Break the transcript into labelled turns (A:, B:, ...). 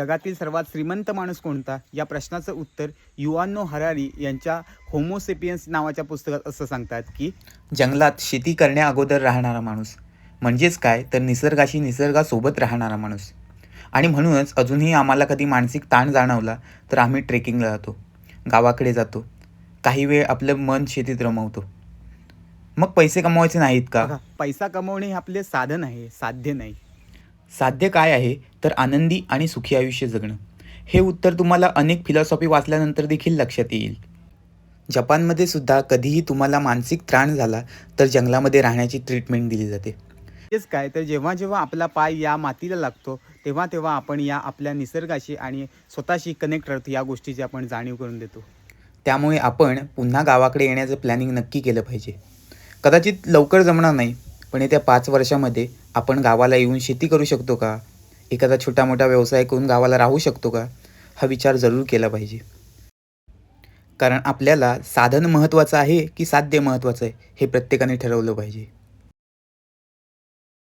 A: जगातील सर्वात श्रीमंत माणूस कोणता या प्रश्नाचं उत्तर युव्हल नोआ हरारी यांच्या होमो सेपियन्स नावाच्या पुस्तकात असं सांगतात की
B: जंगलात शेती करण्याअगोदर राहणारा माणूस म्हणजेच काय तर निसर्गासोबत राहणारा माणूस. आणि म्हणूनच अजूनही आम्हाला कधी मानसिक ताण जाणवला तर आम्ही ट्रेकिंगला जातो, गावाकडे जातो, काही वेळ आपलं मन शेतीत रमवतो. मग पैसे कमवायचे नाहीत का?
A: बघा, पैसा कमवणे हे आपले साधन आहे, साध्य नाही.
B: साध्य काय आहे तर आनंदी आणि सुखी आयुष्य जगणं. हे उत्तर तुम्हाला अनेक फिलॉसॉफी वाचल्यानंतर देखील लक्षात येईल. जपानमध्ये सुद्धा कधीही तुम्हाला मानसिक त्राण झाला तर जंगलामध्ये राहण्याची ट्रीटमेंट दिली जाते.
A: तेच काय तर जेव्हा जेव्हा आपला पाय या मातीला लागतो तेव्हा तेव्हा आपण या आपल्या निसर्गाशी आणि स्वतःशी कनेक्ट राहतो, या गोष्टीची आपण जाणीव करून देतो.
B: त्यामुळे आपण पुन्हा गावाकडे येण्याचं प्लॅनिंग नक्की केलं पाहिजे. कदाचित लवकर जमणार नाही, पण येत्या 5 वर्षामध्ये आपण गावाला येऊन शेती करू शकतो का? एखादा छोटा मोठा व्यवसाय करून गावाला राहू शकतो का? हा विचार जरूर केला पाहिजे. कारण आपल्याला साधन महत्त्वाचं आहे की साध्य महत्त्वाचं आहे हे प्रत्येकाने ठरवलं पाहिजे.